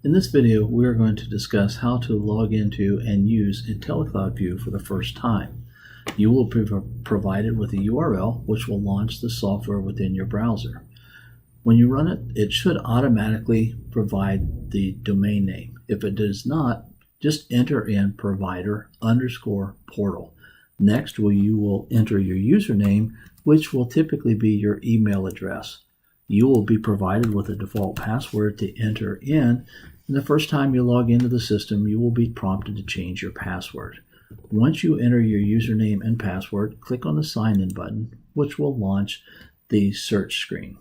In this video, we are going to discuss how to log into and use IntelliCloud VUE for the first time. You will be provided with a URL which will launch the software within your browser. When you run it, it should automatically provide the domain name. If it does not, just enter in provider_portal. Next, you will enter your username, which will typically be your email address. You will be provided with a default password to enter in, and the first time you log into the system, you will be prompted to change your password. Once you enter your username and password, click on the Sign In button, which will launch the search screen.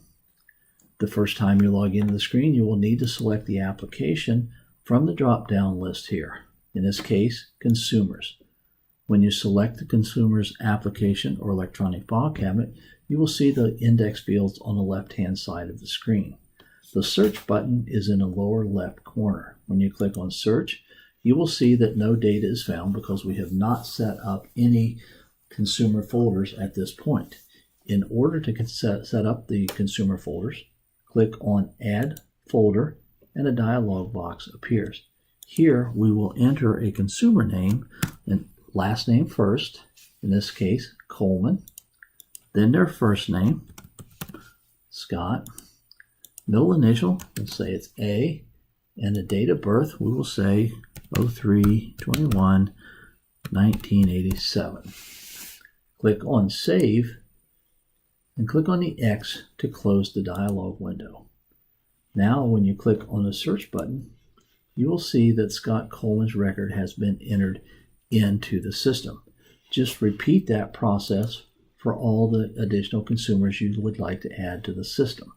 The first time you log into the screen, you will need to select the application from the drop-down list here. In this case, Consumers. When you select the Consumers application or electronic file cabinet, you will see the index fields on the left-hand side of the screen. The search button is in the lower left corner. When you click on search, you will see that no data is found because we have not set up any consumer folders at this point. In order to set up the consumer folders, click on Add Folder and a dialog box appears. Here we will enter a consumer name and last name first, in this case Coleman, then their first name, Scott, middle initial, let's say it's A, and the date of birth, we will say 03/21/1987. Click on Save and click on the X to close the dialog window. Now when you click on the search button, you will see that Scott Coleman's record has been entered into the system. Just repeat that process for all the additional consumers you would like to add to the system.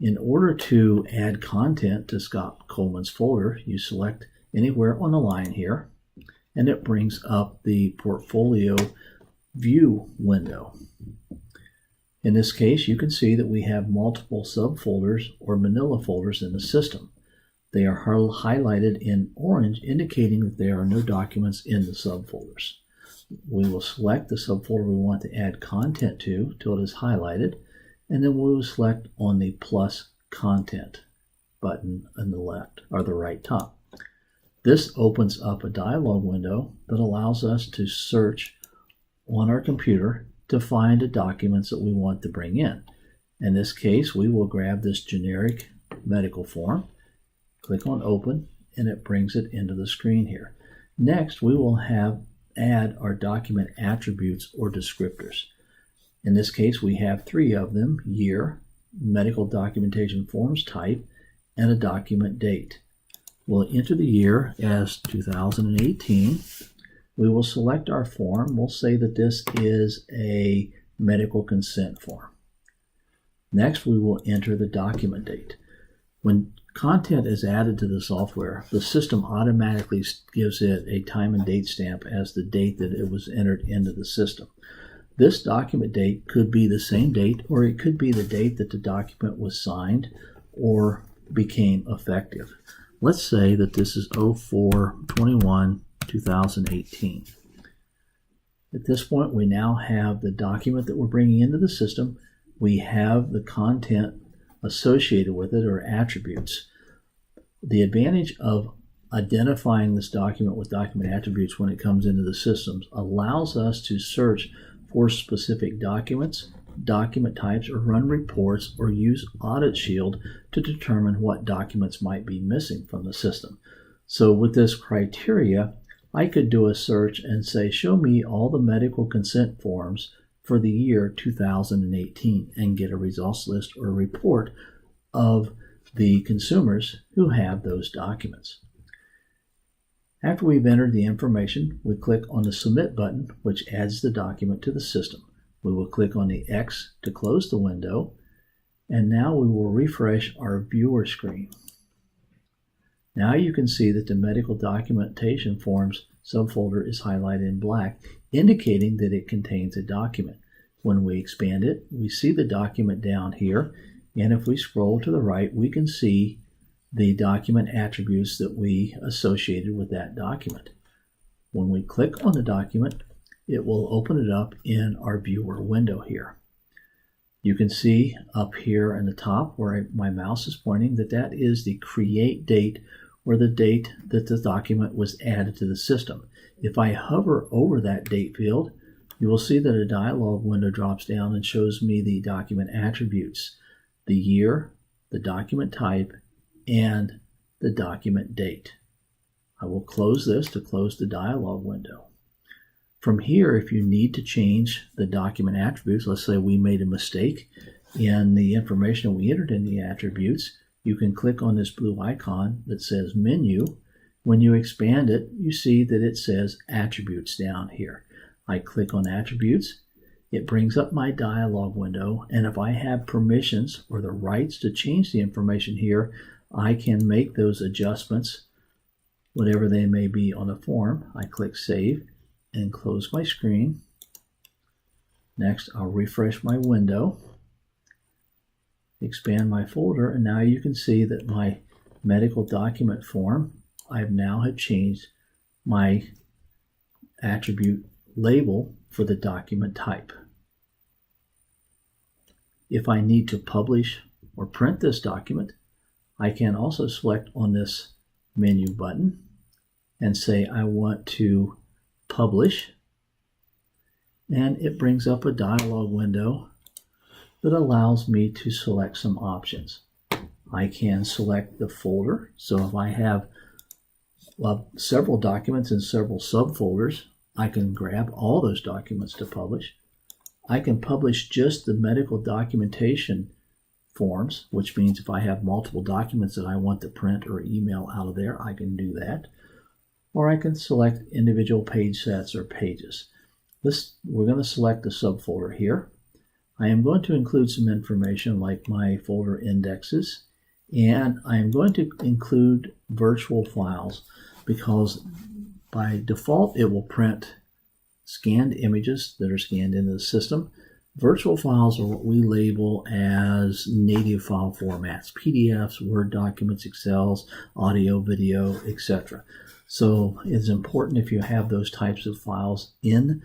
In order to add content to Scott Coleman's folder, you select anywhere on the line here, and it brings up the portfolio view window. In this case, you can see that we have multiple subfolders or manila folders in the system. They are highlighted in orange, indicating that there are no documents in the subfolders. We will select the subfolder we want to add content to till it is highlighted, and then we will select on the plus content button on the left or the right top. This opens up a dialog window that allows us to search on our computer to find the documents that we want to bring in. In this case, we will grab this generic medical form, click on Open, and it brings it into the screen here. Next, we will add our document attributes or descriptors. In this case, we have three of them: year, medical documentation forms type, and a document date. We'll enter the year as 2018. We will select our form. We'll say that this is a medical consent form. Next, we will enter the document date. When content is added to the software, the system automatically gives it a time and date stamp as the date that it was entered into the system. This document date could be the same date, or it could be the date that the document was signed or became effective. Let's say that this is 04/21/2018. At this point, we now have the document that we're bringing into the system. We have the content associated with it, or attributes. The advantage of identifying this document with document attributes when it comes into the systems allows us to search for specific documents, document types, or run reports, or use Audit Shield to determine what documents might be missing from the system. So with this criteria, I could do a search and say, show me all the medical consent forms for the year 2018, and get a results list or a report of the consumers who have those documents. After we've entered the information, we click on the Submit button, which adds the document to the system. We will click on the X to close the window, and now we will refresh our viewer screen. Now you can see that the medical documentation forms subfolder is highlighted in black, indicating that it contains a document. When we expand it, we see the document down here, and if we scroll to the right, we can see the document attributes that we associated with that document. When we click on the document, it will open it up in our viewer window here. You can see up here in the top where my mouse is pointing that is the create date, or the date that the document was added to the system. If I hover over that date field, you will see that a dialog window drops down and shows me the document attributes, the year, the document type, and the document date. I will close this to close the dialog window. From here, if you need to change the document attributes, let's say we made a mistake in the information we entered in the attributes, you can click on this blue icon that says Menu. When you expand it, you see that it says Attributes down here. I click on Attributes. It brings up my dialog window, and if I have permissions or the rights to change the information here, I can make those adjustments, whatever they may be on the form. I click Save and close my screen. Next, I'll refresh my window, expand my folder, and now you can see that my medical document form, I've now have changed my attribute label for the document type. If I need to publish or print this document, I can also select on this menu button and say I want to publish, and it brings up a dialog window that allows me to select some options. I can select the folder, so if I have several documents in several subfolders, I can grab all those documents to publish. I can publish just the medical documentation forms, which means if I have multiple documents that I want to print or email out of there, I can do that. Or I can select individual page sets or pages. We're going to select the subfolder here. I am going to include some information like my folder indexes, and I am going to include virtual files because by default it will print scanned images that are scanned into the system. Virtual files are what we label as native file formats: PDFs, Word documents, Excels, audio, video, etc. So it's important, if you have those types of files in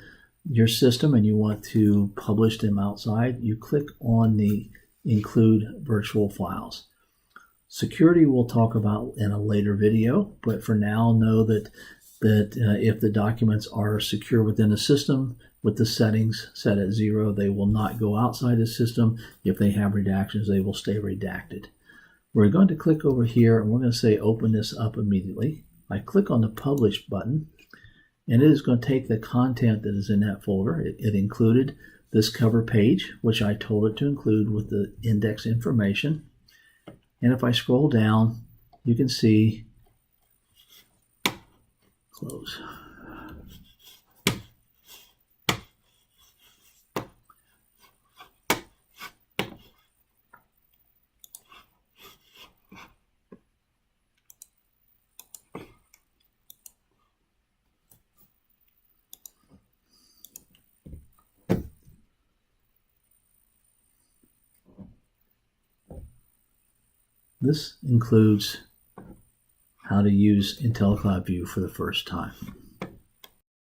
your system and you want to publish them outside, you click on the Include Virtual Files. Security we'll talk about in a later video, but for now know that if the documents are secure within the system with the settings set at 0, they will not go outside the system. If they have redactions, they will stay redacted. We're going to click over here and we're going to say open this up immediately. I click on the Publish button, and it is going to take the content that is in that folder. It included this cover page, which I told it to include with the index information. And if I scroll down, you can see close. This includes how to use IntelliCloud VUE for the first time.